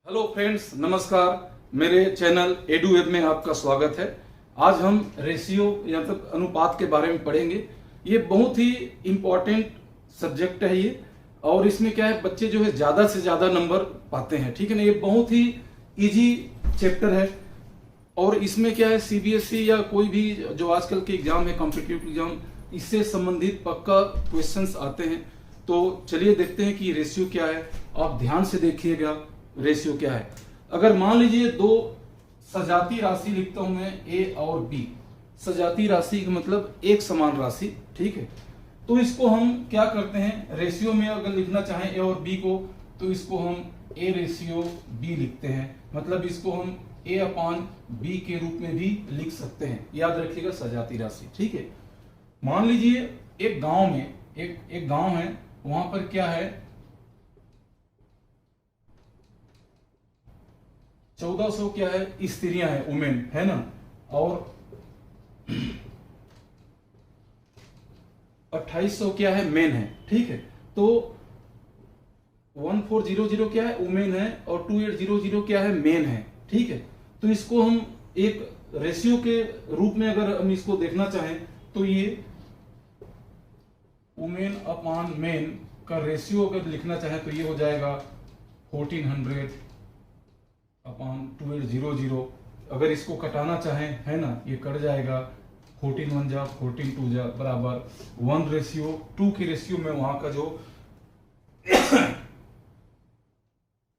Hello friends, नमस्कार। मेरे channel edu web में आपका स्वागत है। आज हम रेशियो या तो अनुपात के बारे में पढ़ेंगे। ये बहुत ही इम्पोर्टेंट सब्जेक्ट है ये, और इसमें क्या है, बच्चे जो है ज्यादा से ज्यादा नंबर पाते हैं। ठीक है ना, ये बहुत ही इजी चैप्टर है। और इसमें क्या है, सीबीएसई या कोई भी जो आजकल के एग्जाम है, कॉम्पिटिटिव एग्जाम, इससे संबंधित पक्का क्वेश्चंस आते हैं। तो चलिए देखते हैं कि रेशियो क्या है। आप ध्यान से देखिएगा रेशियो क्या है। अगर मान लीजिए दो सजाती राशि लिखता हूं मैं, ए और बी। सजाती राशि का मतलब एक समान राशि, ठीक है। तो इसको हम क्या करते हैं, रेशियो में अगर लिखना चाहें ए और बी को, तो इसको हम ए रेशियो बी लिखते हैं। मतलब इसको हम ए अपान बी के रूप में भी लिख सकते हैं। याद रखिएगा, सजाती राशि, ठीक है। मान लीजिए एक गांव में एक गांव है, वहां पर क्या है, 1400 क्या है, स्त्रियां हैं, वुमेन है ना, और 2800 क्या है, मेन है, ठीक है। तो 1400 क्या है, वुमेन है, और 2800 क्या है, मेन है, ठीक है। तो इसको हम एक रेशियो के रूप में अगर हम इसको देखना चाहें, तो ये वुमेन अपॉन मेन का रेशियो अगर लिखना चाहें, तो ये हो जाएगा 1400 अपॉन 2800। अगर इसको कटाना चाहें, है ना, ये कट जाएगा। 14 1 जा 14 2 जा बराबर 1:2 के रेशियो में वहां का जो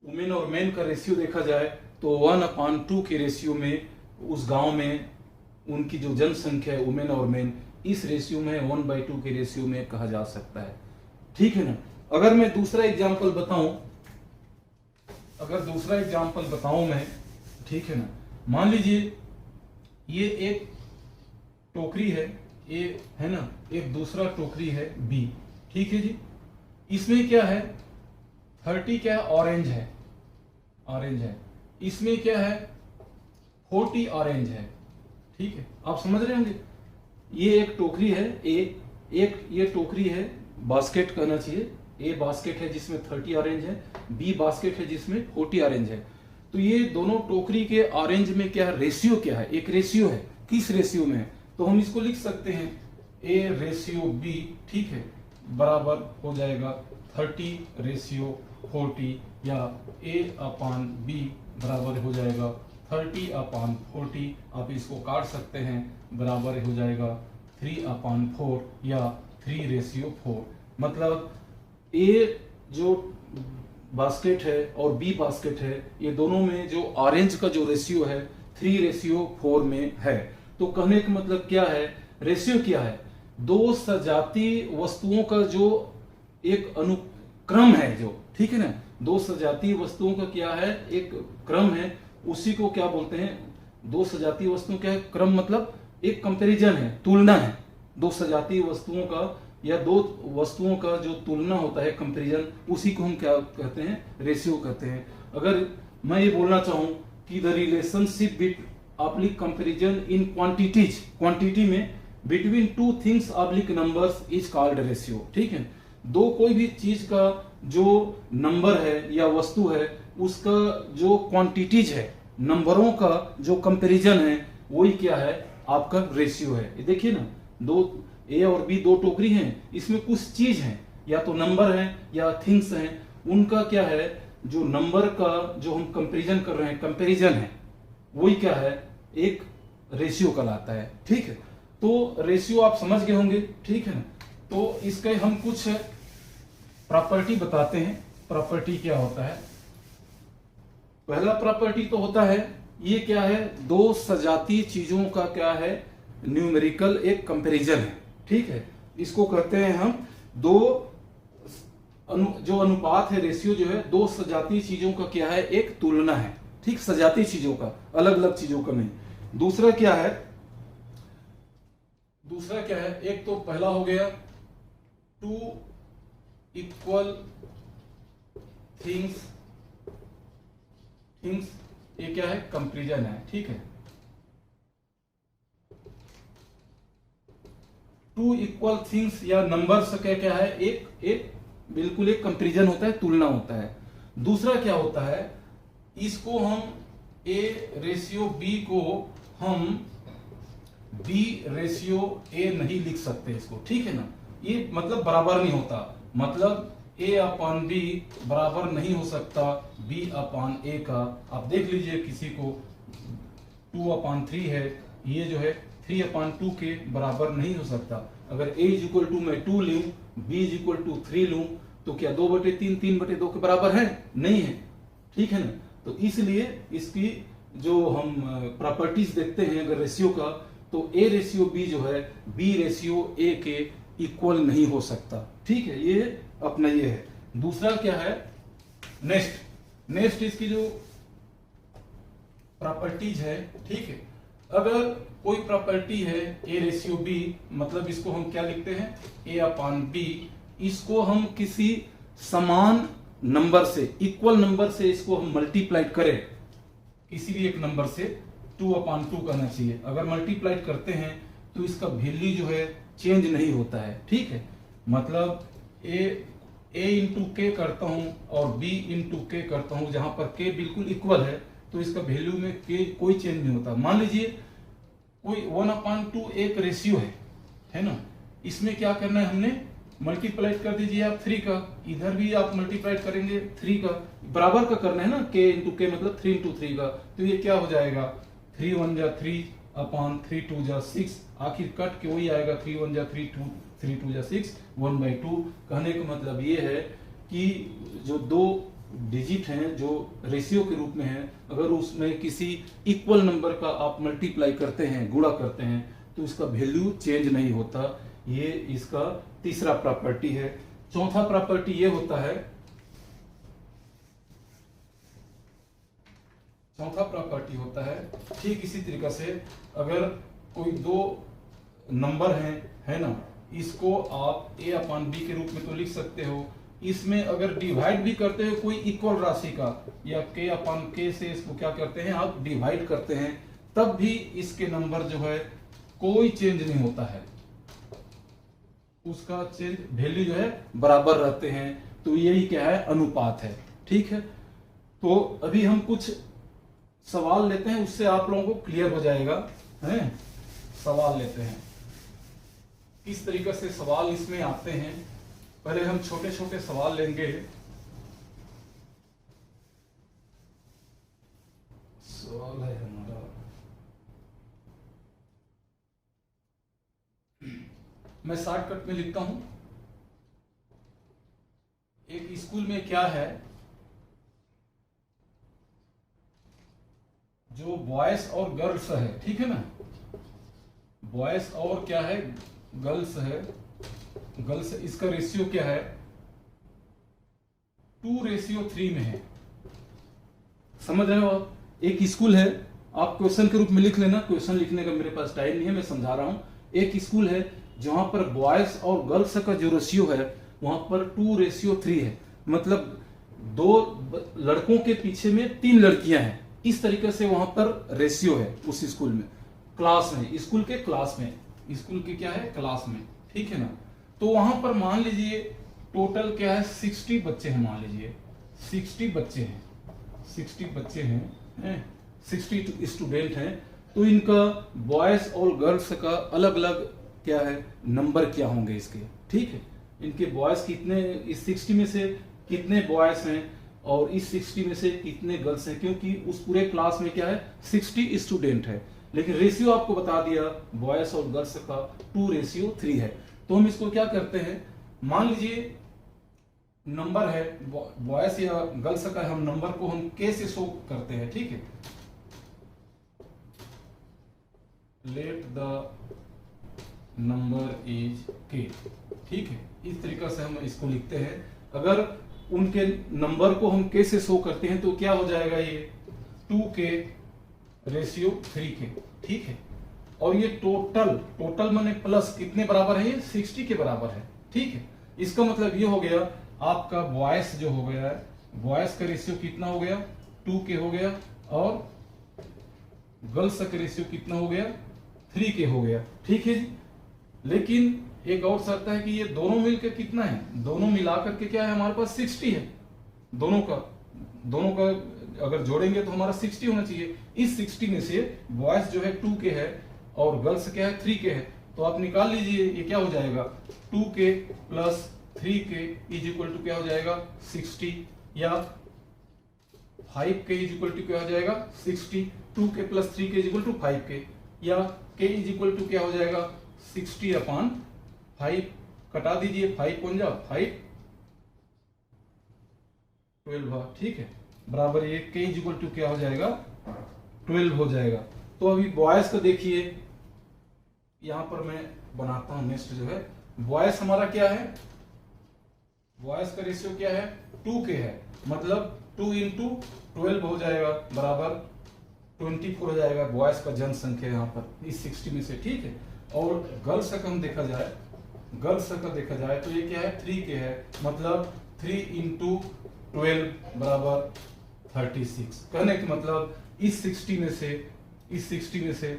वुमेन और मेन का रेशियो देखा जाए, तो 1/2 के रेशियो में उस गांव में उनकी जो जनसंख्या है, वुमेन और मेन, इस रेशियो में 1/2 के रेशियो में कहा जा सकता है, ठीक है ना। अगर मैं दूसरा एग्जांपल बताऊं मैं, ठीक है ना। मान लीजिए ये एक टोकरी है ए, है ना, एक दूसरा टोकरी है बी, ठीक है जी। इसमें क्या है, 30 क्या है, ऑरेंज है। इसमें क्या है, 40 ऑरेंज है, ठीक है। आप समझ रहे होंगे, ये एक टोकरी है ए, एक ये टोकरी है, बास्केट कहना चाहिए। ए बास्केट है जिसमें 30 ऑरेंज है, बी बास्केट है जिसमें 40 ऑरेंज है। तो ये दोनों टोकरी के ऑरेंज में क्या है, रेशियो क्या है, एक रेशियो है। किस रेशियो में है, तो हम इसको लिख सकते हैं ए रेशियो बी, ठीक है, बराबर हो जाएगा 30:40, या ए अपान बी बराबर हो जाएगा 30/40। आप इसको काट सकते हैं, बराबर हो जाएगा 3/4 या 3:4। मतलब ए जो बास्केट है और बी बास्केट है, ये दोनों में जो ऑरेंज का जो रेशियो है 3:4 में है। तो कहने का मतलब क्या है, रेशियो क्या है, दो सजाती वस्तुओं का जो एक अनुक्रम है, जो, ठीक है ना, दो सजाती वस्तुओं का क्या है, एक क्रम है, उसी को क्या बोलते हैं, दो सजाती वस्तुओं का क्रम मतलब एक कंपैरिजन है, तुलना है। दो सजाती वस्तुओं का या दो वस्तुओं का जो तुलना होता है, कंपैरिजन, उसी को हम क्या कहते हैं, रेशियो कहते हैं। अगर मैं ये बोलना चाहूं कि the relationship bit oblique comparison in quantities, quantity में between two things oblique numbers is called ratio, ठीक है। दो कोई भी चीज का जो नंबर है या वस्तु है, उसका जो क्वांटिटीज है, नंबरों का जो कंपैरिजन है, वही क्या है, आपका रेशियो है। ये देखिए ना, दो ए और बी दो टोकरी हैं, इसमें कुछ चीज है, या तो नंबर है या थिंग्स हैं, उनका क्या है, जो नंबर का जो हम कंपैरिजन कर रहे हैं, कंपैरिजन है, वही क्या है, एक रेशियो कहलाता है, ठीक है। तो रेशियो आप समझ गए होंगे, ठीक है ना। तो इसके हम कुछ प्रॉपर्टी बताते हैं। प्रॉपर्टी क्या होता है, पहला प्रॉपर्टी तो होता है, ये क्या है, दो सजाती चीजों का क्या है, न्यूमेरिकल एक कंपैरिजन है, ठीक है। इसको कहते हैं हम दो जो अनुपात है, रेशियो जो है, दो सजाती चीजों का क्या है, एक तुलना है, ठीक, सजाती चीजों का, अलग अलग चीजों का नहीं। दूसरा क्या है, एक तो पहला हो गया, टू इक्वल थिंग्स, ये क्या है, कंपैरिजन है, ठीक है। टू इक्वल थिंग्स या नंबर्स का क्या है, एक बिल्कुल एक कंपैरिजन होता है, तुलना होता है। दूसरा क्या होता है, इसको हम A रेशियो B को हम B रेशियो A नहीं लिख सकते इसको, ठीक है ना। ये मतलब बराबर नहीं होता, मतलब A अपॉन B बराबर नहीं हो सकता B अपॉन A का। आप देख लीजिए किसी को 2/3 है, ये जो है 3/2 के बराबर नहीं हो सकता। अगर A इज इक्वल टू मैं 2 लूं, B इज इक्वल टू 3 लूं, तो क्या 2/3 3/2 के बराबर है? नहीं है, ठीक है ना। तो इसलिए इसकी जो हम प्रॉपर्टीज देखते हैं अगर रेशियो का, तो A रेशियो B जो है B रेशियो A के इक्वल नहीं हो सकता, ठीक है। ये अपना ये है। दूसरा क्या है, नेक्स्ट इसकी जो प्रॉपर्टीज है, ठीक है। अगर कोई प्रॉपर्टी है A रेशियो B, मतलब इसको हम क्या लिखते हैं, A अपॉन B। इसको हम किसी समान नंबर से, इक्वल नंबर से इसको हम मल्टीप्लाई करें, किसी भी एक नंबर से 2/2 करना चाहिए। अगर मल्टीप्लाई करते हैं तो इसका वैल्यू जो है चेंज नहीं होता है, ठीक है। मतलब A इंटू के करता हूं और B इंटू के करता हूं, जहां पर के बिल्कुल इक्वल है तो इसका वैल्यू में के कोई चेंज नहीं होता। मान लीजिए कोई 1/2 एक रेशियो है ना, इसमें क्या करना है, हमने मल्टीप्लाई कर दीजिए आप 3 का, इधर भी आप मल्टीप्लाई करेंगे 3 का, बराबर का करना है ना, के इंटू के मतलब 3 इंटू 3 का। तो ये क्या हो जाएगा, 3 1 जा 3 अपॉन 3 2 जा 6, आखिर कट के वही आएगा 3 1 जा 3 3 2 जा 6 1/2। कहने का मतलब ये है कि जो दो डिजिट हैं जो रेशियो के रूप में है, अगर उसमें किसी इक्वल नंबर का आप मल्टीप्लाई करते हैं, गुणा करते हैं, तो इसका वैल्यू चेंज नहीं होता। ये इसका तीसरा प्रॉपर्टी है। चौथा प्रॉपर्टी ये होता है, चौथा प्रॉपर्टी होता है ठीक इसी तरीके से, अगर कोई दो नंबर हैं, है ना, इसको आप A अपॉन B के रूप में तो लिख सकते हो। इसमें अगर डिवाइड भी करते हो कोई इक्वल राशि का, या K अपॉन K से इसको क्या करते हैं आप डिवाइड करते हैं, तब भी इसके नंबर जो है कोई चेंज नहीं होता है, उसका चेंज वैल्यू जो है बराबर रहते हैं। तो यही क्या है, अनुपात है, ठीक है। तो अभी हम कुछ सवाल लेते हैं, उससे आप लोगों को क्लियर हो जाएगा, है। सवाल लेते हैं, किस तरीके से सवाल इसमें आते हैं। पहले हम छोटे छोटे सवाल लेंगे। सवाल है हमारा, मैं शॉर्टकट में लिखता हूं। एक स्कूल में क्या है, जो बॉयज और गर्ल्स है, ठीक है ना, बॉयज और क्या है, गर्ल्स है, गर्ल्स, इसका रेशियो क्या है, 2:3 में है। समझ रहे हो आप। एक स्कूल है, आप क्वेश्चन के रूप में लिख लेना, क्वेश्चन लिखने का मेरे पास टाइम नहीं है, मैं समझा रहा हूं। एक स्कूल है जहां पर बॉयज और गर्ल्स का जो रेशियो है वहां पर 2:3 है, मतलब 2 लड़कों के पीछे में 3 लड़कियां हैं, इस तरीके से वहां पर रेशियो है उस स्कूल में, क्लास में, स्कूल के क्लास में, स्कूल के क्या है, क्लास में, ठीक है ना। तो वहां पर मान लीजिए टोटल क्या है, 60 बच्चे हैं, मान लीजिए 60 बच्चे हैं, 60 बच्चे हैं, 60 स्टूडेंट हैं। तो इनका बॉयज और गर्ल्स का अलग अलग क्या है, नंबर क्या होंगे इसके, ठीक है। इनके बॉयज कितने, इस 60 में से कितने बॉयज हैं और इस 60 में से कितने गर्ल्स हैं, क्योंकि उस पूरे क्लास में क्या है, 60 स्टूडेंट है, लेकिन रेशियो आपको बता दिया बॉयज और गर्ल्स का 2:3 है। तो हम इसको क्या करते हैं, मान लीजिए नंबर है बॉयज या गर्ल्स का, हम नंबर को हम के से शो करते हैं, ठीक है। लेट द नंबर इज के, ठीक है, इस तरीके से हम इसको लिखते हैं। अगर उनके नंबर को हम के से शो करते हैं तो क्या हो जाएगा, ये 2:3 के, ठीक है। और ये टोटल माने प्लस कितने बराबर है, ये 60 के बराबर है, ठीक है। इसका मतलब ये हो गया आपका बॉयज जो हो गया है, बॉयज का रेशियो कितना हो गया, 2 के हो गया, और गर्ल्स का रेशियो कितना हो गया, 3 के हो गया, ठीक है जी। लेकिन एक और शर्त है कि ये दोनों मिलकर कितना है, दोनों मिलाकर के क्या है, हमारे पास 60 है, दोनों का अगर जोड़ेंगे तो हमारा 60 होना चाहिए। इस 60 में से बॉयज जो है 2 के है और गर्ल्स क्या है 3 के है, तो आप निकाल लीजिए ये क्या हो जाएगा 2k plus 3k is equal to क्या हो जाएगा 60, या 5k इज इक्वल टू क्या हो जाएगा 60, 2k plus 3k is equal to 5k, या k इज इक्वल टू क्या हो जाएगा 60 अपॉन 5, कटा दीजिए 5 कौन जा 5 12, ठीक है, बराबर ये k इज इक्वल टू क्या हो जाएगा 12 हो जाएगा। तो अभी बॉयज का देखिए, यहां पर मैं बनाता हूं नेक्स्ट जो है बॉयज हमारा क्या है, बॉयज का रेशियो क्या है 2k है, मतलब 2 इंटू 12 हो जाएगा बराबर 24 हो जाएगा बॉयज का जनसंख्या यहाँ पर इस 60 में से, ठीक है। और गर्ल्स का हम देखा जाए, गर्ल्स का देखा जाए तो ये क्या है 3k है, मतलब 3 इंटू 12 बराबर 36। कहने का मतलब इस 60 में से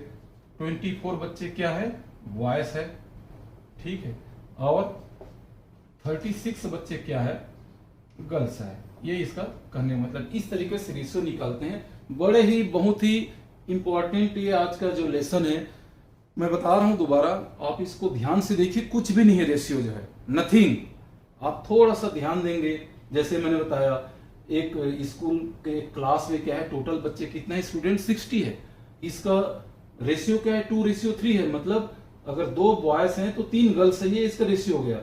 24 बच्चे क्या है बॉयज है, ठीक है, और 36 बच्चे क्या है गर्ल्स है। ये इसका कहने मतलब इस तरीके से रेशियो निकालते हैं। बड़े ही बहुत ही इंपॉर्टेंट ये आज का जो लेसन है, मैं बता रहा हूं दोबारा, आप इसको ध्यान से देखिए, कुछ भी नहीं है रेशियो जो है, नथिंग। आप थोड़ा सा ध्यान देंगे, जैसे मैंने बताया एक स्कूल के क्लास में क्या है टोटल बच्चे कितना है स्टूडेंट 60 है, इसका रेशियो क्या है 2:3 है, मतलब अगर 2 बॉयज हैं तो 3 गर्ल्स है, ये इसका रेशियो हो गया।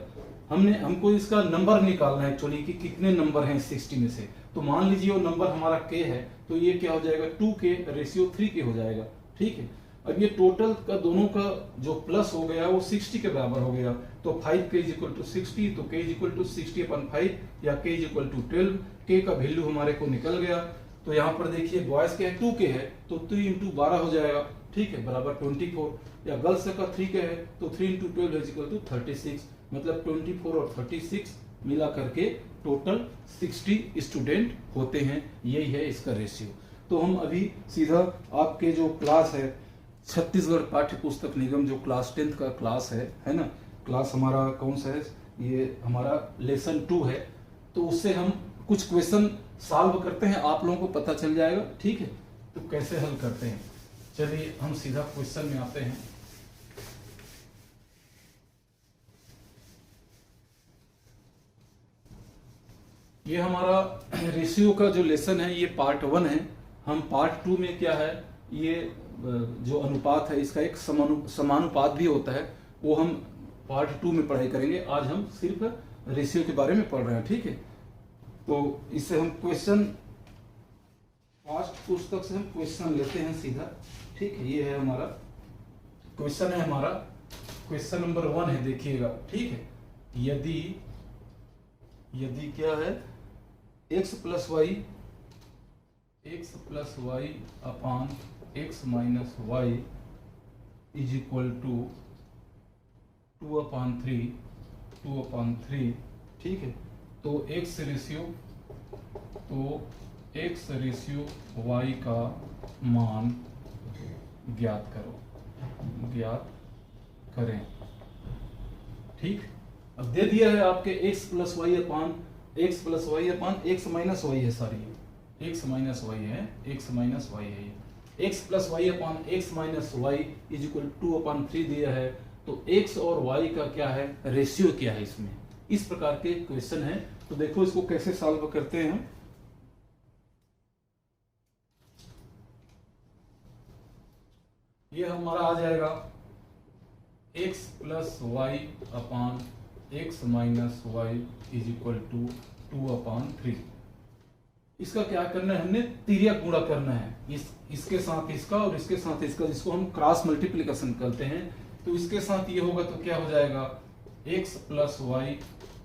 हमको इसका नंबर निकालना है एक्चुअली कि कितने नंबर हैं 60 में से, तो मान लीजिए वो नंबर हमारा k है, तो ये क्या हो जाएगा 2k रेशियो 3k हो जाएगा, ठीक है। अब ये टोटल का दोनों का जो प्लस हो गया वो 60 के बराबर हो गया, तो 5k इज इक्वल टू 60, तो k is equal to 60 upon 5 या k is equal to 12, k का वैल्यू हमारे को निकल गया। तो यहाँ पर देखिए बॉयज के 2k है तो 3 इंटू 12 हो जाएगा, ठीक है, बराबर 24, या गर्ल्स का 3k है तो 3 इंटू 12 इज इक्वल टू 36, मतलब 24 और 36 मिला करके टोटल 60 स्टूडेंट होते हैं, यही है इसका रेशियो। तो हम अभी सीधा आपके जो क्लास है छत्तीसगढ़ पाठ्य पुस्तक निगम जो क्लास 10th का क्लास है ना, क्लास हमारा कौन सा है, ये हमारा लेसन 2 है, तो उससे हम कुछ क्वेश्चन सॉल्व करते हैं, आप लोगों को पता चल जाएगा, ठीक है। तो कैसे हल करते हैं, चलिए हम सीधा क्वेश्चन में आते हैं। ये हमारा रेशियो का जो लेसन है ये पार्ट 1 है। हम पार्ट 2 में क्या है, ये जो अनुपात है इसका एक समानुपात भी होता है, वो हम पार्ट 2 में पढ़ाई करेंगे। आज हम सिर्फ रेशियो के बारे में पढ़ रहे हैं, ठीक है। तो इससे हम क्वेश्चन पास्ट पुस्तक से हम क्वेश्चन लेते हैं सीधा, ठीक है। ये है हमारा क्वेश्चन, है हमारा क्वेश्चन नंबर 1 है, देखिएगा, ठीक है। यदि क्या है x plus y upon x minus y is equal to 2/3, ठीक है। तो x रेशियो y का मान ज्ञात करें, ठीक। अब दे दिया है आपके x plus y upon x minus y है, सॉरी x माइनस वाई है, x plus y upon x minus y is equal 2/3 दिया है। तो x और y का क्या है रेशियो क्या है इसमें, इस प्रकार के क्वेश्चन है। तो देखो इसको कैसे सॉल्व करते हैं हम। ये हमारा आ जाएगा x plus y upon x minus y is equal to 2/3। इसका क्या करना है, हमने तिर्यक गुणा करना है, इसके साथ इसका और इसके साथ इसका, जिसको हम क्रॉस मल्टीप्लिकेशन करते हैं। तो इसके साथ ये होगा तो क्या हो जाएगा x प्लस वाई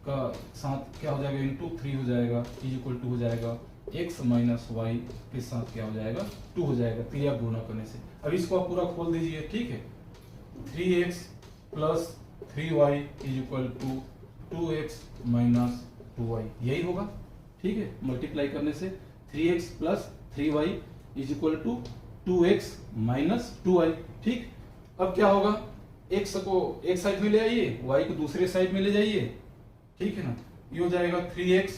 का साथ क्या हो जाएगा इंटू 3 हो जाएगा इज इक्वल टू हो जाएगा x माइनस वाई के साथ क्या हो जाएगा 2 हो जाएगा, तिर्यक गुणा करने से। अब इसको आप पूरा खोल दीजिए, ठीक है। 3x plus 3y is equal to 2x minus 2y, यही होगा, ठीक है। मल्टीप्लाई करने से 3x plus 3y is equal to 2x minus 2y, ठीक। अब क्या होगा, x को एक साइड में ले आइए, y को दूसरे साइड में ले जाइए, ठीक है ना। ये हो जाएगा 3x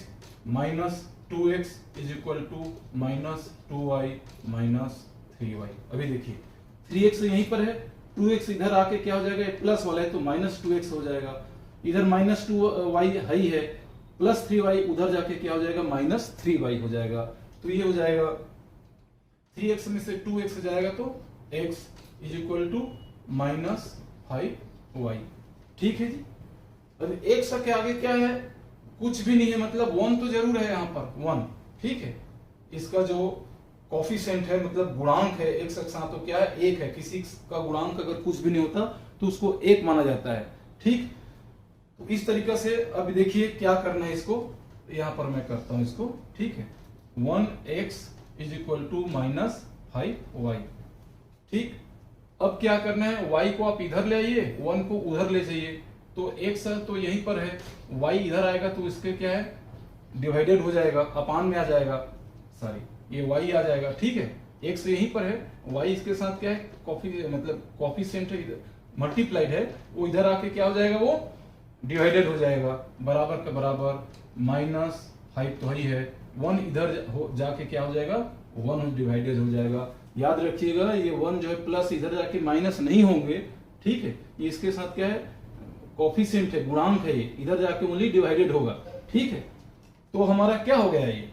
minus 2x is equal to minus 2y minus 3y। अभी देखिए 3x यहीं पर है, 2x इधर आके क्या हो जाएगा, प्लस वाला है तो माइनस 2x हो जाएगा, इधर माइनस 2y ही है, प्लस 3y उधर जाके क्या हो जाएगा, माइनस 3y हो जाएगा। तो ये हो जाएगा 3x में से 2x जाएगा तो x is equal to minus 5y। ठीक है जी। अब x के आगे क्या है, कुछ भी नहीं है, मतलब 1 तो जरूर है यहाँ पर 1। ठीक है, इसका जो कोफिशिएंट है मतलब गुणांक है x के साथ तो क्या है, 1 है। किसी का गुणांक अगर कुछ भी नहीं होता तो उसको 1 माना जाता है। ठीक, तो इस तरीके से अब देखिए क्या करना है इसको, यहां पर मैं करता हूं इसको। ठीक है, 1x is equal to minus 5y। ठीक, अब क्या करना है, y को आप इधर ले आइए, 1 को उधर ले जाइए, तो x तो यहीं पर है, y इधर आएगा तो इसके क्या है, डिवाइडेड हो जाएगा, अपान में आ जाएगा, सॉरी ये y आ जाएगा। ठीक है, x यहीं पर है, y इसके साथ क्या है, कोफिशिएंट है, मल्टीप्लाइड है, वो इधर आके क्या हो जाएगा, वो डिवाइडेड हो जाएगा, बराबर का बराबर माइनस 5 तो ही है, 1 इधर जाके क्या हो जाएगा, 1 डिवाइडेड हो जाएगा। याद रखिएगा ये 1 जो है प्लस इधर जाके माइनस नहीं होंगे। ठीक है, ये इसके साथ क्या है, कोफिशिएंट है, गुणांक है, ये इधर जाके ओनली डिवाइडेड होगा। ठीक है, तो हमारा क्या हो गया ये,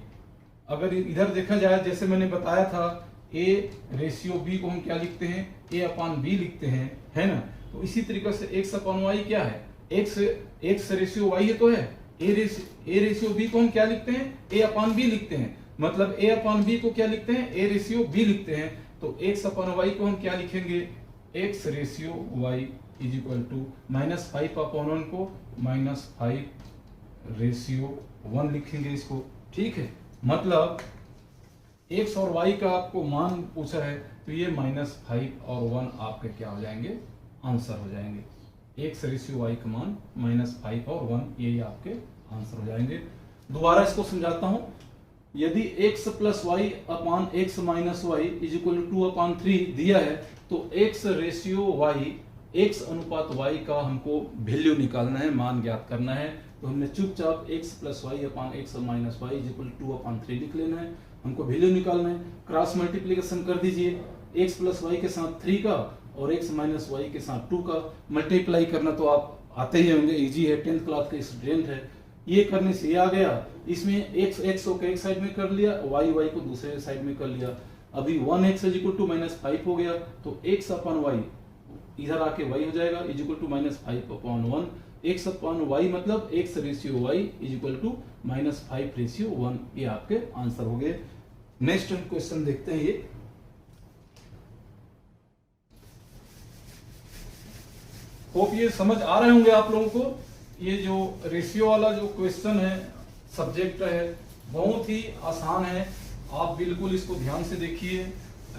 अगर इधर देखा जाए जैसे मैंने बताया था, a रेशियो b को हम क्या लिखते हैं, a अपान b लिखते हैं, है ना। तो इसी तरीके से x अपान y क्या है, x रेशियो y है तो है, a रेशियो b को हम क्या लिखते हैं, a अपान b लिखते हैं, मतलब a अपान b को क्या लिखते हैं, a रेशियो b लिखते हैं। तो x अपान y को हम क्या लिखेंगे, x ratio y is equal to minus 5 upon 1 को माइनस 5 रेशियो 1 लिखेंगे इसको। ठीक है, मतलब x और y का आपको मान पूछा है तो ये माइनस 5 और 1 आपके क्या हो जाएंगे, आंसर हो जाएंगे। x रेशियो y का मान माइनस 5 और 1 ये आपके आंसर हो जाएंगे। दोबारा इसको समझाता हूं, यदि x plus y upon x minus y is equal to 2 upon 3 दिया है तो x रेशियो y, x अनुपात y का हमको वैल्यू निकालना है, मान ज्ञात करना है। तो हमने चुपचाप x plus y upon x minus y is equal to 2 upon 3 लिख लेना है, हमको वैल्यू निकालना है। क्रॉस मल्टीप्लिकेशन कर दीजिए, x प्लस वाई के साथ 3 का और x माइनस वाई के साथ 2 का मल्टीप्लाई करना तो आप आते ही होंगे, इजी है, 10th क्लास के स्टूडेंट है। ये करने से ये आ गया, इसमें x को एक साइड में कर लिया, y को दूसरे साइड में कर लिया। अभी 1x is equal to minus 5 हो गया तो x अपॉन y इधर आके y हो जाएगा is equal to minus 5 upon 1, x upon y मतलब x ratio y is equal to minus 5 ratio 1। ये आपके आंसर हो गए। नेक्स्ट क्वेश्चन देखते हैं, ये होप ये समझ आ रहे होंगे आप लोगों को। ये जो रेशियो वाला जो क्वेश्चन है, सब्जेक्ट है, बहुत ही आसान है, आप बिल्कुल इसको ध्यान से देखिए।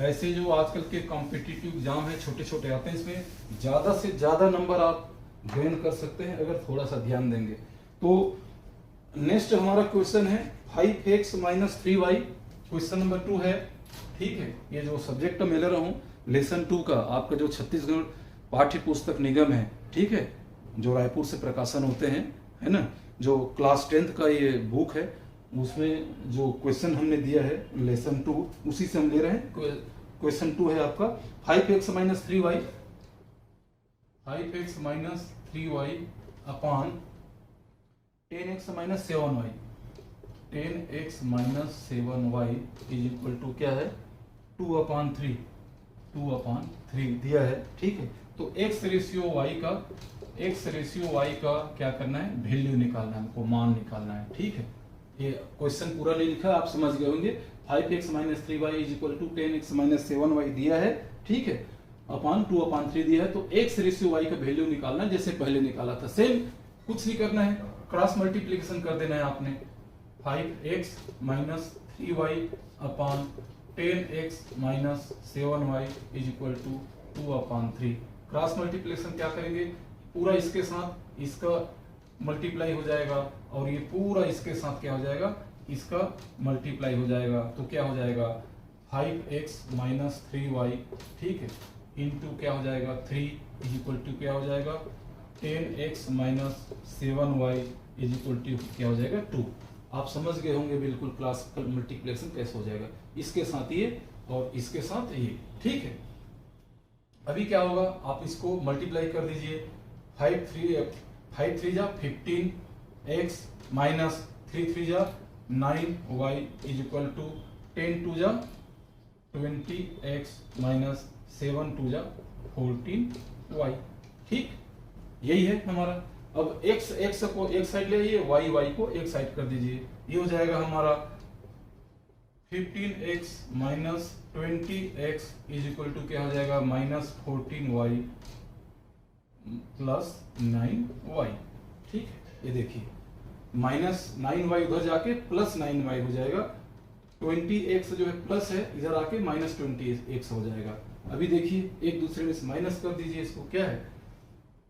ऐसे जो आजकल के कॉम्पिटिटिव एग्जाम है छोटे छोटे आते हैं, इसमें ज्यादा से ज्यादा नंबर आप गेन कर सकते हैं अगर थोड़ा सा ध्यान देंगे। तो नेक्स्ट हमारा क्वेश्चन है 5x minus 3y, question number 2 है। ठीक है, ये जो सब्जेक्ट मैं ले रहा हूँ लेसन 2 का, आपका जो छत्तीसगढ़ पाठ्य पुस्तक निगम है, ठीक है, जो रायपुर से प्रकाशन होते हैं, है ना, जो क्लास 10th का ये बुक है, उसमें जो क्वेश्चन हमने दिया है लेसन 2 उसी से हम ले रहे हैं। क्वेश्चन 2 है आपका 5x minus 3y, 5x minus 3y upon 10x minus 7y, 10x minus 7y is equal to क्या है, 2 अपान 3 दिया है। ठीक है, तो x रेशियो y का क्या करना है, वैल्यू निकालना है, हमको मान निकालना है। ठीक है, ये क्वेश्चन पूरा नहीं लिखा, आप समझ गए होंगे। 5x minus 3y is equal to 10x minus 7y दिया है। ठीक है, अपान 2 अपान 3 दिया है, तो x रेशियो y का वैल्यू निकालना है जैसे पहले निकाला था, सेम, कुछ नहीं करना है, क्रॉस मल्टीप्लिकेशन कर देना है आपने। 5x minus 3y upon 10x minus 7y is equal to 2 upon 3। Cross multiplication क्या करेंगे, पूरा इसके साथ इसका मल्टीप्लाई हो जाएगा और ये पूरा इसके साथ क्या हो जाएगा, इसका मल्टीप्लाई हो जाएगा। तो क्या हो जाएगा 5x माइनस 3y, ठीक है, इंटू क्या हो जाएगा 3 इज इक्वल टू क्या हो जाएगा 10x minus 7y is equal to क्या हो जाएगा 2। आप समझ गए होंगे बिल्कुल क्लासिकल मल्टीप्लिकेशन कैसे हो जाएगा, इसके साथ ये और इसके साथ ये, ठीक है। अभी क्या होगा, आप इसको मल्टीप्लाई कर दीजिए, 5 3 जा 15x माइनस 3 3 जा 9y इज इक्वल टू 10 2 जा 20x माइनस 7 2 जा 14y, ठीक, यही है हमारा। अब x को एक साइड ले आइए, y को एक साइड कर दीजिए, ये हो जाएगा हमारा 15x minus 20x is equal to क्या हो जाएगा, माइनस 14y प्लस 9y, ठीक है। ये देखिए माइनस 9y उधर जाके प्लस 9y हो जाएगा, 20x जो है प्लस है, इधर आके माइनस 20x हो जाएगा। अभी देखिए एक दूसरे में से माइनस कर दीजिए, इसको क्या है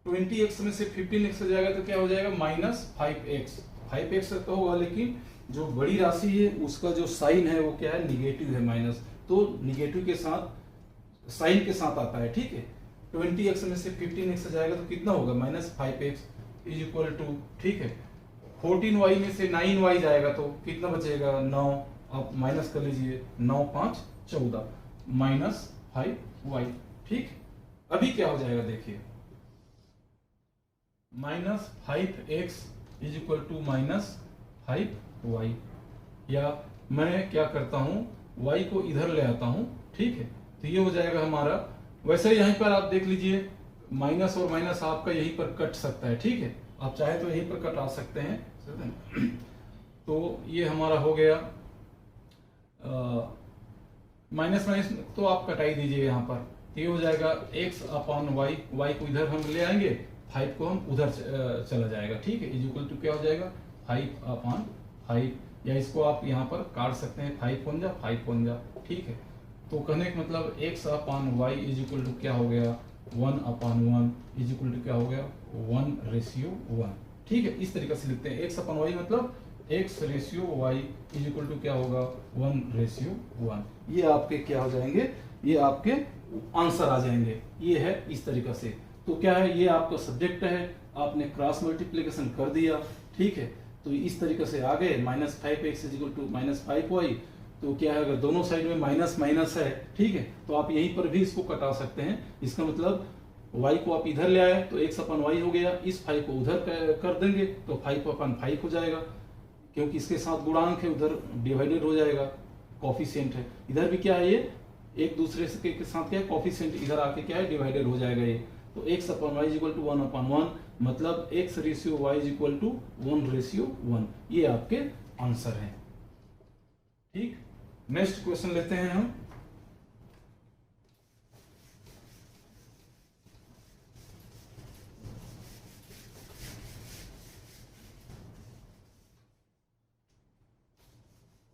20x में से 15x हो जाएगा तो क्या हो जाएगा माइनस 5x तो होगा, लेकिन जो बड़ी राशि है उसका जो साइन है वो क्या है, निगेटिव है, माइनस, तो निगेटिव के साथ साइन के साथ आता है, ठीक है। 20x में से 15x जाएगा तो कितना होगा, minus 5x is equal to, ठीक है, 14y में से 9y जाएगा तो कितना बचेगा 9, आप माइनस कर लीजिए, 9 5 14 माइनस 5y, ठीक। अभी क्या हो जाएगा देखिए, minus 5x is equal to minus 5y, या मैं क्या करता हूं y को इधर ले आता हूं, ठीक है, तो ये हो जाएगा हमारा। वैसे यहीं पर आप देख लीजिए माइनस और माइनस आपका यहीं पर कट सकता है, ठीक है, आप चाहे तो यहीं पर कटा सकते हैं। तो ये हमारा हो गया माइनस माइनस तो आप कटाई दीजिए यहाँ पर, तो ये हो जाएगा x अपॉन y को इधर हम ले आएंगे, 5 को हम उधर चला जाएगा, ठीक है, इज इक्वल टू क्या हो जाएगा 5 अपॉन 5, या इसको आप यहाँ पर काट सकते हैं, 5 1 जा, ठीक है। तो कहने का मतलब x upon y is equal to क्या हो गया 1 अपॉन 1 इज इक्वल टू क्या हो गया 1:1, ठीक है। इस तरीके से लिखते हैं, x अपॉन y मतलब x/y इज इक्वल टू क्या होगा 1:1, ये आपके क्या हो जाएंगे, ये आपके आंसर आ जाएंगे, ये है इस तरीके से। तो क्या है, ये आपका सब्जेक्ट है, आपने क्रॉस मल्टीप्लिकेशन कर दिया, ठीक है, तो इस तरीके से आ गए, minus 5x is equal to minus 5y, तो क्या है, अगर दोनों साइड में माइनस माइनस है, ठीक है, तो आप यहीं पर भी इसको कटा सकते हैं। इसका मतलब y को आप इधर ले आए तो x अपन y हो गया, इस 5 को उधर कर देंगे तो 5 अपन 5 हो जाएगा, क्योंकि इसके साथ गुणांक है, उधर डिवाइडेड हो जाएगा, कॉफिशिएंट है। इधर भी क्या है, ये एक दूसरे से के साथ क्या है, कॉफिशिएंट इधर आके क्या है, डिवाइडेड हो जाएगा ये। तो x upon y is equal to 1 upon 1, मतलब x/y इज इक्वल टू 1:1, ये आपके आंसर है, ठीक। नेक्स्ट क्वेश्चन लेते हैं हम।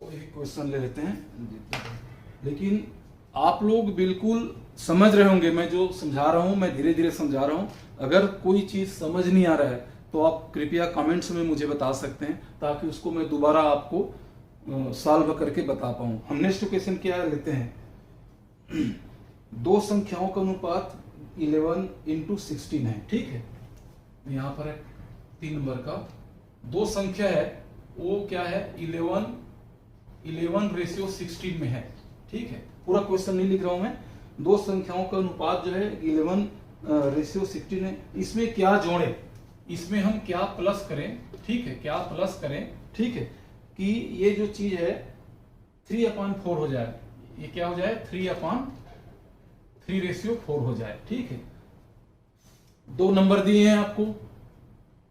कोई भी क्वेश्चन ले लेते हैं, लेकिन आप लोग बिल्कुल समझ रहे होंगे, मैं जो समझा रहा हूं मैं धीरे धीरे समझा रहा हूं। अगर कोई चीज समझ नहीं आ रहा है तो आप कृपया कमेंट्स में मुझे बता सकते हैं, ताकि उसको मैं दोबारा आपको सॉल्व करके बता पाऊं। हम नेक्स्ट क्वेश्चन क्या लेते हैं, दो संख्याओं का अनुपात 11:16 है, ठीक है। यहाँ पर है 3 नंबर का, दो संख्या है, वो क्या है 11:16 में है, ठीक है। पूरा क्वेश्चन नहीं लिख रहा हूं मैं, दो संख्याओं का अनुपात जो है 11:16 है। इसमें क्या जोड़े, इसमें हम क्या प्लस करें, ठीक है, क्या प्लस करें, ठीक है, कि ये जो चीज है 3/4 हो जाए, ये क्या हो जाए 3/3:4 हो जाए, ठीक है। दो नंबर दिए हैं आपको,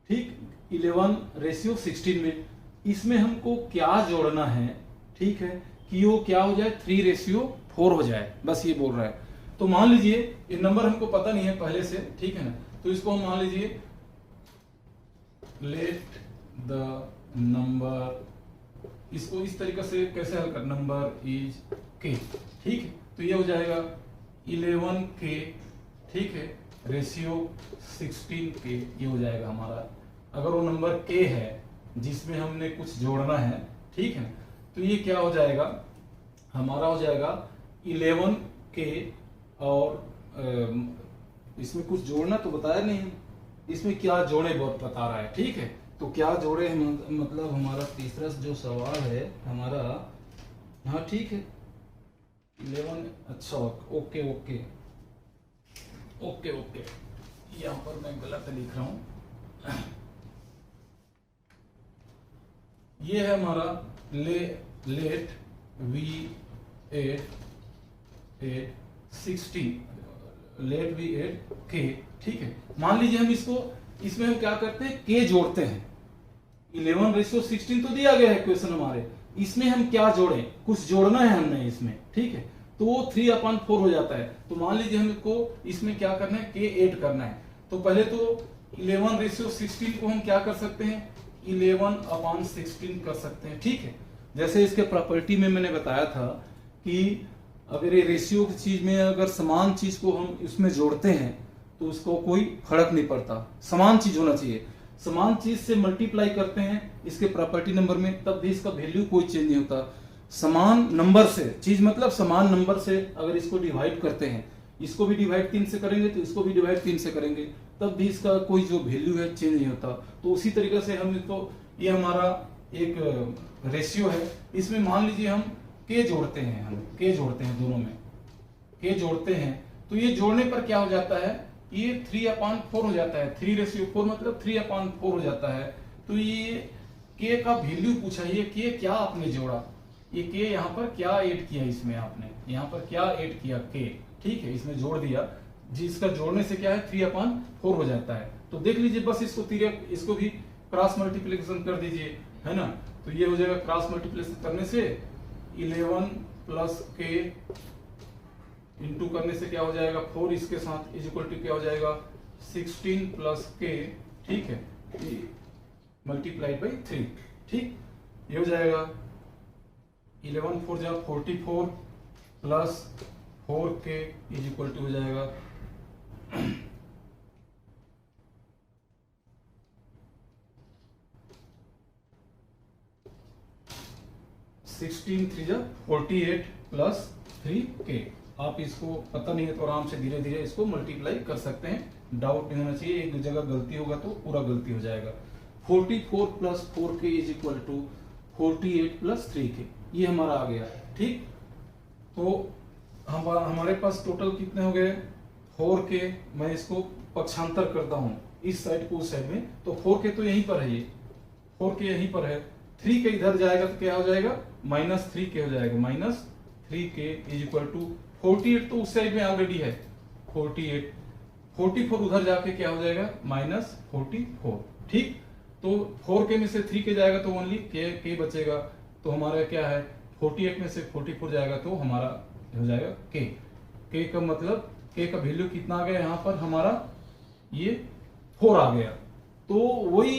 ठीक, 11:16 में, इसमें हमको क्या जोड़ना है, ठीक है, कि वो क्या हो जाए 3:4 हो जाए, बस ये बोल रहा है। तो मान लीजिए ये नंबर हमको पता नहीं है पहले से, ठीक है ना, तो इसको हम मान लीजिए लेट द नंबर, इसको इस तरीके से कैसे हल कर, नंबर इज k, ठीक है। तो ये हो जाएगा 11k, ठीक है, रेशियो 16k, ये हो जाएगा हमारा। अगर वो नंबर k है जिसमें हमने कुछ जोड़ना है, ठीक है, तो ये क्या हो जाएगा हमारा, हो जाएगा 11k, और इसमें कुछ जोड़ना तो बताया नहीं, इसमें क्या जोड़े बहुत बता रहा है, ठीक है। तो क्या जोड़े हैं, मतलब हमारा तीसरा जो सवाल है हमारा, हाँ ठीक है 11, अच्छा ओके ओके ओके ओके, यहाँ पर मैं गलत लिख रहा हूँ। ये है हमारा late V8 16 late V8 K, ठीक है। मान लीजिए हम इसमें हम क्या करते हैं, K जोड़ते हैं। 11:16 तो दिया गया है क्वेश्चन हमारे, इसमें हम क्या जोड़ें, कुछ जोड़ना है हमने इसमें, ठीक है। तो वो 3/4 हो जाता है। तो मान लीजिए हमको इसमें क्या करना है, K ऐड करना है। तो पहले तो 11:16 को हम क्या कर सकते हैं, 11/16 कर सकते हैं, ठीक है। जैसे इसके प्रॉपर्टी में मैंने बताया था कि अगर ये रेशियो की चीज में अगर समान चीज को हम इसमें जोड़ते हैं तो उसको कोई फर्क नहीं पड़ता, समान चीज होना चाहिए। समान चीज से मल्टीप्लाई करते हैं इसके प्रॉपर्टी नंबर में, तब भी इसका वैल्यू कोई चेंज नहीं होता। समान नंबर से चीज, मतलब समान नंबर से अगर इसको डिवाइड करते हैं, इसको भी डिवाइड 3 से करेंगे तो इसको भी डिवाइड 3 से करेंगे, तब भी इसका कोई जो वैल्यू है चेंज नहीं होता। तो उसी तरीके से हम इसको, ये हमारा एक रेशियो है, इसमें मान लीजिए हम K जोड़ते हैं, हम K जोड़ते हैं, दोनों में K जोड़ते हैं, तो ये जोड़ने पर क्या हो जाता है, ये 3/4 हो जाता है। 3:4 मतलब 3/4 हो जाता है। तो ये K का वैल्यू पूछा, ये K क्या आपने जोड़ा, ये K यहाँ पर क्या ऐड किया, इसमें आपने यहाँ पर क्या ऐड किया K, ठीक है, इसमें जोड़ दिया, जिसका जोड़ने से क्या है 3/4 हो जाता है। तो देख लीजिए बस इसको भी क्रॉस मल्टीप्लिकेशन कर दीजिए, है ना। तो ये हो जाएगा, क्रॉस मल्टीप्लिकेशन करने से 11 + K इंटू करने से क्या हो जाएगा 4, इसके साथ इज इक्वल टू क्या हो जाएगा 16 + K, ठीक है, मल्टीप्लाइड बाई 3, ठीक। ये हो जाएगा 11 4 जा 44 plus 4K is equal to हो जाएगा 16 3 जा 48 प्लस 3K। आप इसको पता नहीं है तो आराम से धीरे धीरे इसको मल्टीप्लाई कर सकते हैं, डाउट नहीं होना चाहिए, एक जगह गलती होगा तो पूरा गलती हो जाएगा। 44 plus 4K is equal to 48 plus 3K, ये हमारा आ गया, ठीक। तो हमारे पास टोटल कितने हो गए 4K, मैं इसको पक्षांतर करता हूं इस साइड को उस साइड में, तो 4K तो यहीं पर है, ये 4K यहीं पर है, 3K इधर जाएगा तो क्या हो जाएगा -3K हो जाएगा, -3K इज इक्वल टू 48 तो उस साइड में ऑलरेडी है 48, 44 उधर जाके क्या हो जाएगा -44, ठीक। तो 4K में से 3K जाएगा तो ओनली K बचेगा, तो हमारा क्या है 48 में से 44 जाएगा तो हमारा हो जाएगा K का मतलब K का वैल्यू कितना आ गया यहाँ पर हमारा, ये 4 आ गया। तो वही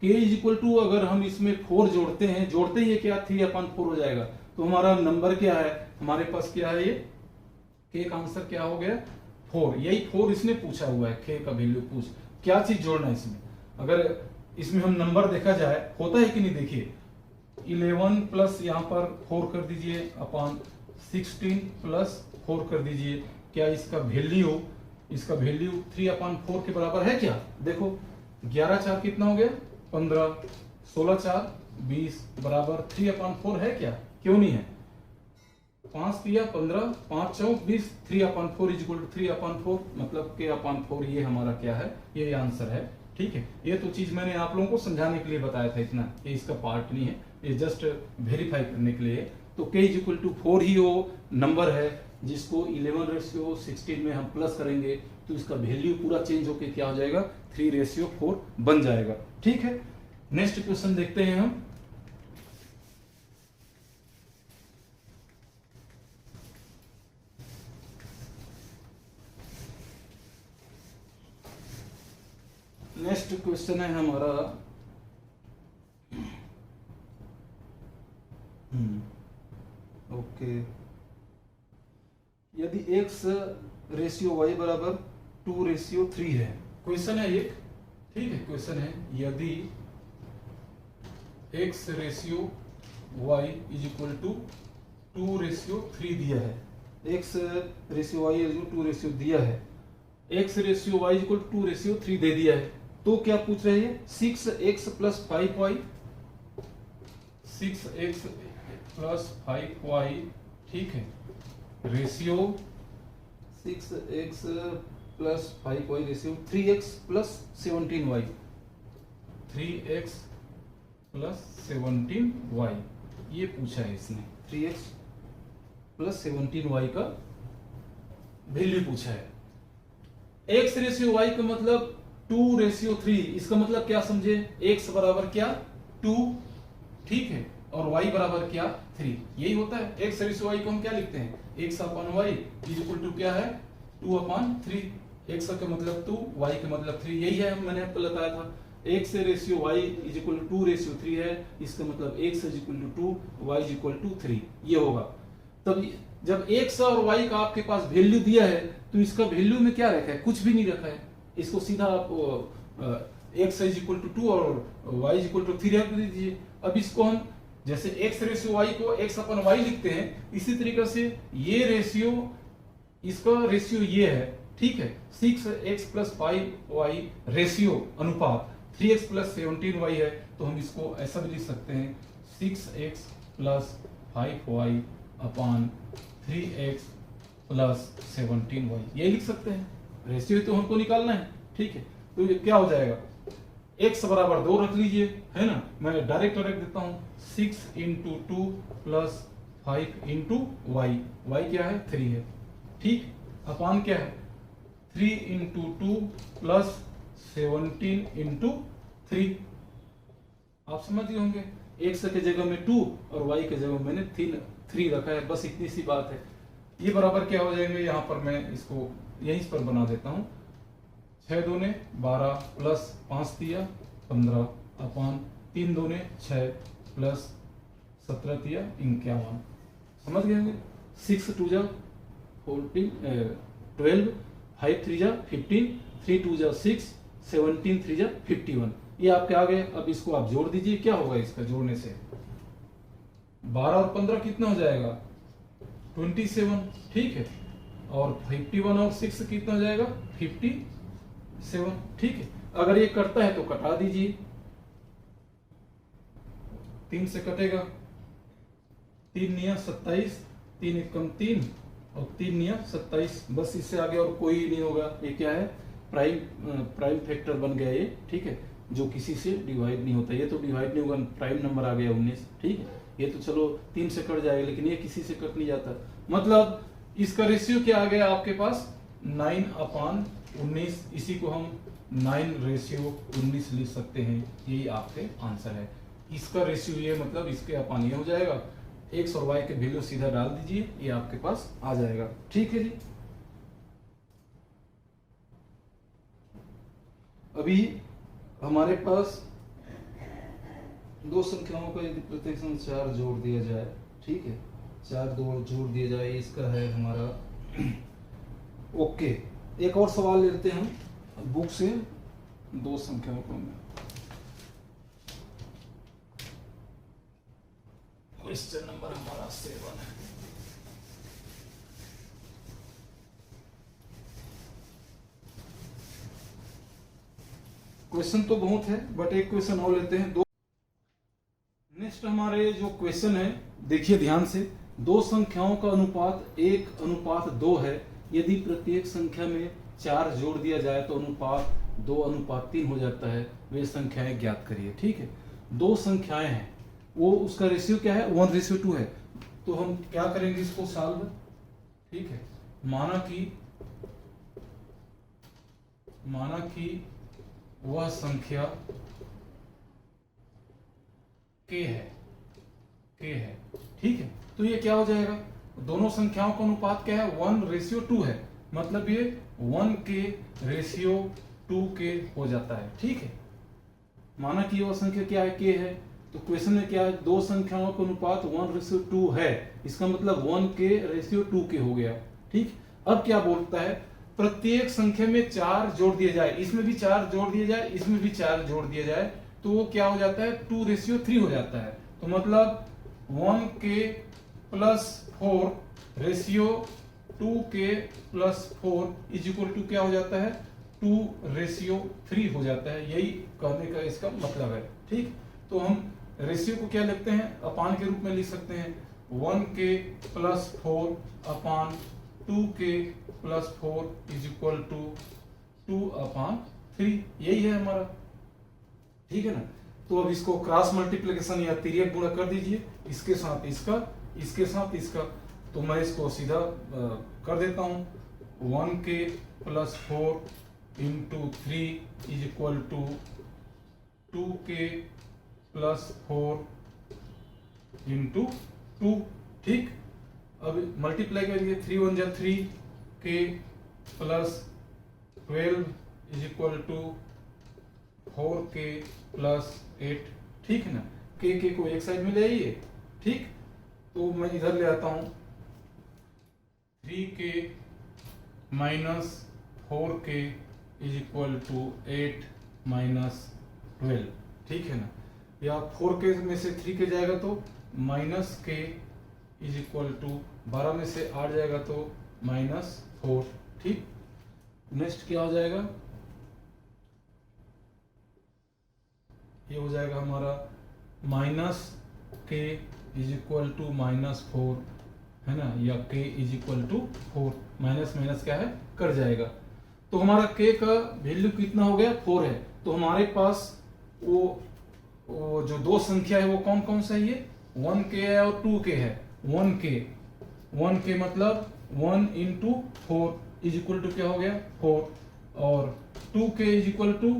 K इज इक्वल टू, अगर हम इसमें 4 जोड़ते हैं, जोड़ते ही क्या 3/4 हो जाएगा, तो हमारा नंबर क्या है, हमारे पास क्या है, ये K का आंसर क्या हो गया 4, यही 4 इसने पूछा हुआ है, K का वैल्यू पूछ, क्या चीज जोड़ना है इसमें। अगर इसमें हम नंबर देखा जाए होता है कि नहीं, देखिए 11 प्लस यहाँ पर 4 कर दीजिए अपॉन 16 प्लस 4 कर दीजिए, क्या इसका वैल्यू 3/4 के बराबर है क्या, देखो 11 4 कितना हो गया 15, 16 4 20 बराबर 3/4 है क्या, क्यों नहीं है, 5 3 15 5 4 20, 3/4 इज इक्वल टू 3/4 मतलब K/4, ये हमारा क्या है, ये आंसर है, ठीक है। ये तो चीज मैंने आप लोगों को समझाने के लिए बताया था, इतना ये इसका पार्ट नहीं है, ये जस्ट वेरीफाई करने के लिए। तो K इज इक्वल टू 4 ही वो नंबर है जिसको 11:16 में हम प्लस करेंगे तो इसका वैल्यू पूरा चेंज होके क्या हो जाएगा 3:4 बन जाएगा, ठीक है। नेक्स्ट क्वेश्चन देखते हैं हम। नेक्स्ट क्वेश्चन है हमारा ओके, यदि x/y बराबर 2:3 है, क्वेश्चन है एक, ठीक है, क्वेश्चन है यदि x/y इज इक्वल टू 2:3 दिया है, x/y इज इक्वल 2 दिया है, x/y इज इक्वल 2:3 दे दिया है, तो क्या पूछ रहे हैं 6x plus 5y, 6x plus 5y, ठीक है, ratio 6x plus 5y ratio 3x plus 17y, 3x plus 17y, ये पूछा है इसने, 3x प्लस 17y का वैल्यू पूछा है। x रेशियो y का मतलब 2 रेशियो 3, इसका मतलब क्या समझे, x बराबर क्या 2, ठीक है, और y बराबर क्या 3, यही होता है। x रेशियो y को हम क्या लिखते हैं, x upon y is equal to क्या है 2 अपॉन 3, x का मतलब 2, y का मतलब 3, यही है मैंने आपको बताया था। x ratio y is equal to 2 ratio 3 है, इसका मतलब x is equal to 2, y is equal to 3, ये होगा। तब जब x और y का आपके पास वैल्यू दिया है तो इसका वैल्यू में क्या रखा है, कुछ भी नहीं रखा है, इसको सीधा आप x इज इक्वल टू 2 और y इज इक्वल टू 3 रख दीजिए। अब इसको हम जैसे x रेशियो y को x अपन y लिखते हैं, इसी तरीके से ये रेशियो, इसका रेशियो ये है, ठीक है, 6x प्लस 5y रेशियो अनुपात 3x प्लस 17y है, तो हम इसको ऐसा भी लिख सकते हैं 6x plus 5y upon 3x plus 17y, ये लिख सकते हैं। रेशियो तो हमको निकालना है, ठीक है, तो ये क्या हो जाएगा, x बराबर 2 रख लीजिए, है ना, मैं डायरेक्ट रख देता हूं 6 into 2 plus 5 into y, y क्या है 3 है, ठीक, अपान क्या है 3 इंटू 2 प्लस 17 इंटू 3, आप समझ गए होंगे, x के जगह में 2 और y के जगह मैंने 3 रखा है, बस इतनी सी बात है। ये बराबर क्या हो जाएंगे, यहाँ पर मैं इसको यहीं पर बना देता हूँ, 6 दूने 12 प्लस 5 दिया 15 अपान 3 दूने 6 प्लस 17 दिया 51, समझ गए होंगे। 6 2 जा 14 12, 5 3 जा 15, 3 2 जा 6, 17 3 जा 51, ये आपके आ गए। अब इसको आप जोड़ दीजिए, क्या होगा इसका जोड़ने से, 12 और 15 कितना हो जाएगा 27, ठीक है, और 51 और 6 कितना हो जाएगा 57, ठीक है। अगर ये कटता है तो कटा दीजिए, 3 से कटेगा, 3 निया 27, 3 एकम 3 और 3 निया 27, बस इससे आगे और कोई नहीं होगा। ये क्या है, प्राइम फैक्टर बन गया ये, ठीक है, जो किसी से डिवाइड नहीं होता, ये तो डिवाइड नहीं होगा, प्राइम नंबर आ गया 19, ठीक है, ये तो चलो 3 से कट जाएगा, लेकिन ये किसी से कट नहीं जाता, मतलब इसका रेशियो क्या आ गया आपके पास 9 अपान 19, इसी को हम 9 रेशियो 19 लिख सकते हैं, यही आपके आंसर है। इसका रेशियो ये मतलब इसके अपान ये हो जाएगा, x और y के वैल्यू सीधा डाल दीजिए, ये आपके पास आ जाएगा, ठीक है जी। अभी हमारे पास दो संख्याओं का यदि प्रत्येक संख्या 4 जोड़ दिया जाए, ठीक है, 4 जोड़ दिया जाए, इसका है हमारा ओके। एक और सवाल लेते हैं हम बुक से, दो संख्याओं को क्वेश्चन नंबर हमारा 7 है। क्वेश्चन तो बहुत है बट एक क्वेश्चन और लेते हैं। दो नेक्स्ट हमारे जो क्वेश्चन है, देखिए ध्यान से, दो संख्याओं का अनुपात 1:2 है, यदि प्रत्येक संख्या में 4 जोड़ दिया जाए तो अनुपात 2:3 हो जाता है, वे संख्याएं ज्ञात करिए, ठीक है। दो संख्याएं हैं, वो उसका रेशियो क्या है 1:2 है, तो हम क्या करेंगे इसको सॉल्व, ठीक है। माना कि वह संख्या k है, ठीक है, तो ये क्या हो जाएगा, दोनों संख्याओं का अनुपात क्या है 1:2 है, मतलब ये 1k/2k हो जाता है, ठीक है। माना कि वह संख्या क्या है k है, तो क्वेश्चन में क्या है, दो संख्याओं का अनुपात 1:2 है, इसका मतलब 1k/2k हो गया, ठीक। अब क्या बोलता है, प्रत्येक संख्या में 4 जोड़ दिया जाए, इसमें भी 4 जोड़ दिया जाए, इसमें भी 4 जोड़ दिया जाए, तो वो क्या हो जाता है 2:3 हो जाता है, तो मतलब 1k+4 ratio 2k+4 is equal to क्या हो जाता है 2:3 हो जाता है। यही कहने का इसका मतलब है। ठीक, तो हम रेशियो को क्या लिखते हैं, अपान के रूप में लिख सकते हैं 1k + 4 upon 2k + 4 is equal to 2/3। यही है हमारा, ठीक है ना। तो अब इसको क्रॉस मल्टीप्लिकेशन या तिर्यक गुणा कर दीजिए, इसके साथ इसका, इसके साथ इसका। तो मैं इसको सीधा कर देता हूं 1k + 4 × 3 is equal to 2k + 4 × 2। ठीक, अब मल्टीप्लाई करेंगे 3 × 1 = 3, k + 12 is equal to 4k + 8। ठीक है ना, के को एक साइड में ले आइए। ठीक, तो मैं इधर ले आता हूं 3k - 4k is equal to 8 - 12। ठीक है ना, या 4k में से 3k जाएगा तो -k इज इक्वल टू 12 में से 8 जाएगा तो -4। ठीक, नेक्स्ट क्या हो जाएगा, ये हो जाएगा हमारा -k इज इक्वल टू -4, है ना, या k is equal to 4। Minus minus क्या है, कर जाएगा। तो हमारा k का वैल्यू कितना हो गया, 4 है। तो हमारे पास वो जो दो संख्या है वो कौन कौन सा है, ये 1k है और 2k है। 1k मतलब 1 × 4 इज इक्वल टू क्या हो गया, 4, और 2k is equal to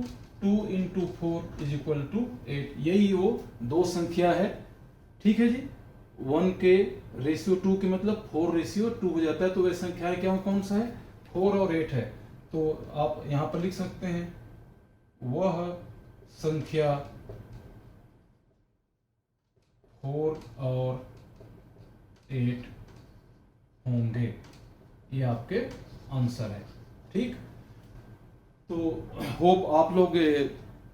2 × 4 is equal to 8। यही वो दो संख्या है। ठीक है जी, 1k/2 के मतलब 4/2 हो जाता है। तो वे संख्याएं क्या कौन सा है, 4 और 8 है। तो आप यहां पर लिख सकते हैं वह संख्या 4 और 8 होंगे। ये आपके आंसर है। ठीक, तो होप आप लोग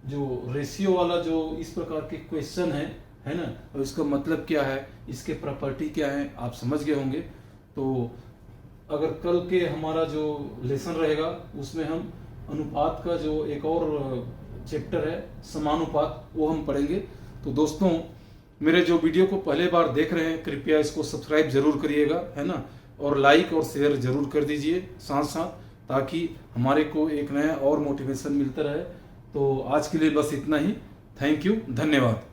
जो रेशियो वाला जो इस प्रकार के क्वेश्चन है ना, और इसका मतलब क्या है, इसके प्रॉपर्टी क्या है, आप समझ गए होंगे। तो अगर कल के हमारा जो लेसन रहेगा उसमें हम अनुपात का जो एक और चैप्टर है समानुपात, वो हम पढ़ेंगे। तो दोस्तों, मेरे जो वीडियो को पहले बार देख रहे हैं कृपया इसको सब्सक्राइब जरूर करिएगा, है ना, और लाइक और शेयर जरूर कर दीजिए साथ साथ, ताकि हमारे को एक नया और मोटिवेशन मिलता रहे। तो आज के लिए बस इतना ही। थैंक यू, धन्यवाद।